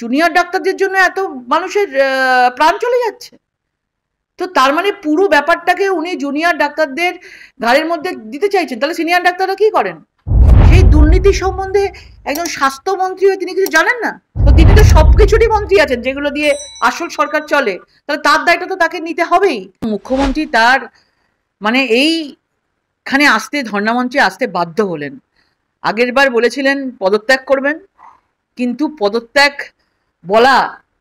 Junior ডাক্তারদের জন্য এত মানুষের প্রাণ চলে যাচ্ছে। তো তার মানে পুরো ব্যাপারটাকে উনি জুনিয়র ডাক্তারদের ঘাড়ের মধ্যে দিতে চাইছেন। তাহলে সিনিয়র ডাক্তাররা কি করেন? সেই দুর্নীতি সম্বন্ধে একজন স্বাস্থ্যমন্ত্রী হয়ে তিনি কিছু জানেন না? তো তিনি তো সবকিছুরই মন্ত্রী আছেন যেগুলো দিয়ে আসল সরকার চলে, তাহলে তার দায়িত্ব তো তাকে নিতে হবেই। মুখ্যমন্ত্রী তার মানে এইখানে আসতে, ধর্ণামঞ্চে আসতে বাধ্য হলেন। আগের বার বলেছিলেন পদত্যাগ করবেন, কিন্তু পদত্যাগ বলা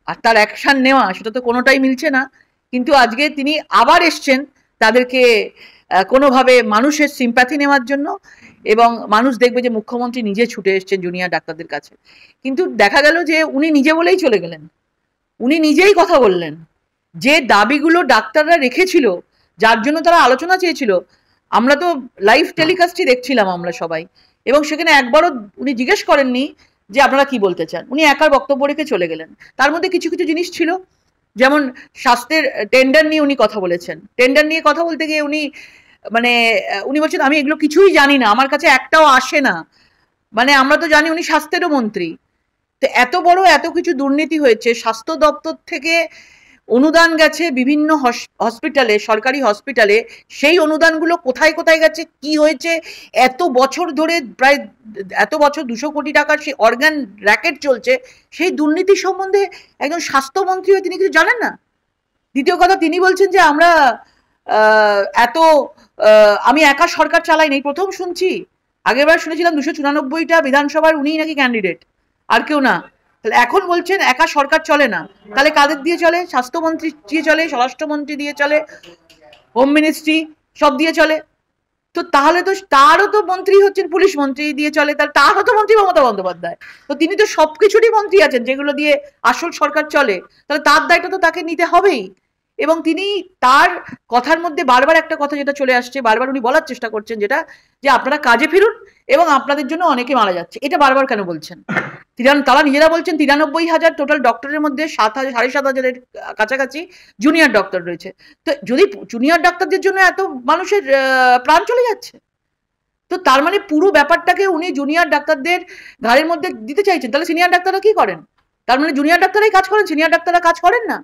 আর তার অ্যাকশন নেওয়া সেটা তো কোনোটাই মিলছে না। কিন্তু আজকে তিনি আবার এসছেন তাদেরকে কোনোভাবে মানুষের সিম্প্যাথি নেওয়ার জন্য, এবং মানুষ দেখবে যে মুখ্যমন্ত্রী নিজে ছুটে এসছেন জুনিয়র ডাক্তারদের কাছে। কিন্তু দেখা গেল যে উনি নিজে বলেই চলে গেলেন, উনি নিজেই কথা বললেন যে দাবিগুলো ডাক্তাররা রেখেছিল, যার জন্য তারা আলোচনা চেয়েছিল। আমরা তো লাইভ টেলিকাস্টই দেখছিলাম আমরা সবাই, এবং সেখানে একবারও উনি জিজ্ঞেস করেননি যে আপনারা কি বলতে চান। উনি একার বক্তব্য রেখে চলে গেলেন। তার মধ্যে কিছু কিছু জিনিস ছিল, যেমন স্বাস্থ্যের টেন্ডার নিয়ে উনি কথা বলেছেন। টেন্ডার নিয়ে কথা বলতে গিয়ে উনি বলছেন আমি এগুলো কিছুই জানি না, আমার কাছে একটাও আসে না। মানে আমরা তো জানি উনি স্বাস্থ্যেরও মন্ত্রী। তো এত বড় এত কিছু দুর্নীতি হয়েছে, স্বাস্থ্য দপ্তর থেকে অনুদান গেছে বিভিন্ন হসপিটালে, সরকারি হসপিটালে, সেই অনুদানগুলো কোথায় কোথায় গেছে, কি হয়েছে, এত বছর ধরে প্রায় এত বছর 200 কোটি টাকার সেই অর্গান র্যাকেট চলছে, সেই দুর্নীতি সম্বন্ধে একজন স্বাস্থ্যমন্ত্রী হয়ে তিনি কিছু জানেন না। দ্বিতীয় কথা, তিনি বলছেন যে আমরা আমি একা সরকার চালাই নাই, প্রথম শুনছি। আগেরবার শুনেছিলাম 294টা বিধানসভার উনিই নাকি ক্যান্ডিডেট, আর কেউ না। তাহলে এখন বলছেন একা সরকার চলে না, তাহলে কাদের দিয়ে চলে? স্বাস্থ্যমন্ত্রী দিয়ে চলে, স্বরাষ্ট্রমন্ত্রী দিয়ে চলে, হোম মিনিস্ট্রি সব দিয়ে চলে। তো তাহলে তো তারও তো মন্ত্রী হচ্ছেন পুলিশ মন্ত্রী দিয়ে চলে, তাহলে তারও তো মন্ত্রী মমতা বন্দ্যোপাধ্যায়। তো তিনি তো সবকিছুরই মন্ত্রী আছেন যেগুলো দিয়ে আসল সরকার চলে, তাহলে তার দায়িত্ব তো তাকে নিতে হবেই। এবং তিনি তার কথার মধ্যে বারবার একটা কথা যেটা চলে আসছে, বারবার উনি বলার চেষ্টা করছেন, যেটা যে আপনারা কাজে ফিরুন এবং আপনাদের জন্য অনেকে মারা যাচ্ছে। এটা বারবার কেন বলছেন? তারা নিজেরা বলছেন 93,000 টোটাল ডক্টরের মধ্যে 7,000-7,500-এর কাছাকাছি জুনিয়র ডক্টর রয়েছে। তো যদি জুনিয়র ডাক্তারদের জন্য এত মানুষের প্রাণ চলে যাচ্ছে, তো তার মানে পুরো ব্যাপারটাকে উনি জুনিয়র ডাক্তারদের ঘাড়ের মধ্যে দিতে চাইছেন। তাহলে সিনিয়র ডাক্তাররা কি করেন? তার মানে জুনিয়র ডাক্তাররাই কাজ করেন, সিনিয়র ডাক্তাররা কাজ করেন না।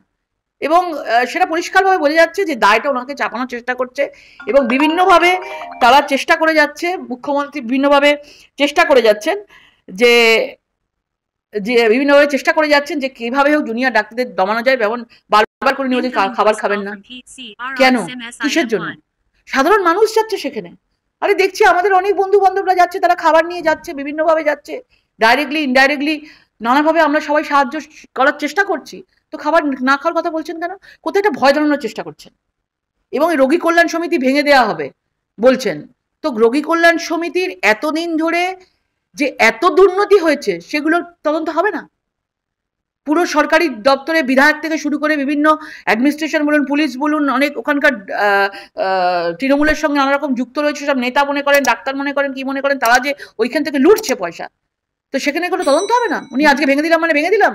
এবং সেটা পরিষ্কারভাবে বোঝা যাচ্ছে যে দায়টা ওনাকে চাপানোর চেষ্টা করছে, এবং বিভিন্নভাবে তারা চেষ্টা করে যাচ্ছে, মুখ্যমন্ত্রী বিভিন্নভাবে চেষ্টা করে যাচ্ছেন যে বিভিন্নভাবে চেষ্টা করে যাচ্ছেন যে কিভাবে হোক জুনিয়র ডাক্তারদের দমানো যায়। যেমন বারবার করে নিয়ে খাবার খাবেন না, কেন, কিসের জন্য? সাধারণ মানুষ যাচ্ছে সেখানে। আরে দেখছি আমাদের অনেক বন্ধু বান্ধবরা যাচ্ছে, তারা খাবার নিয়ে যাচ্ছে, বিভিন্নভাবে যাচ্ছে, ডাইরেক্টলি ইনডাইরেক্টলি নানাভাবে আমরা সবাই সাহায্য করার চেষ্টা করছি। তো খাবার না খাওয়ার কথা বলছেন কেন? কোথায় একটা ভয় ধরানোর চেষ্টা করছেন। এবং রোগী কল্যাণ সমিতি ভেঙে দেওয়া হবে বলছেন। তো রোগী কল্যাণ সমিতির এতদিন ধরে যে এত দুর্নীতি হয়েছে সেগুলোর তদন্ত হবে না? পুরো সরকারি দপ্তরে বিধায়ক থেকে শুরু করে বিভিন্ন অ্যাডমিনিস্ট্রেশন বলুন, পুলিশ বলুন, অনেক ওখানকার তৃণমূলের সঙ্গে নানা রকম যুক্ত রয়েছে সব নেতা মনে করেন, ডাক্তার মনে করেন, কি মনে করেন, তারা যে ওইখান থেকে লুটছে পয়সা, তো সেখানে কোনো তদন্ত হবে না? উনি আজকে ভেঙে দিলাম মানে ভেঙে দিলাম।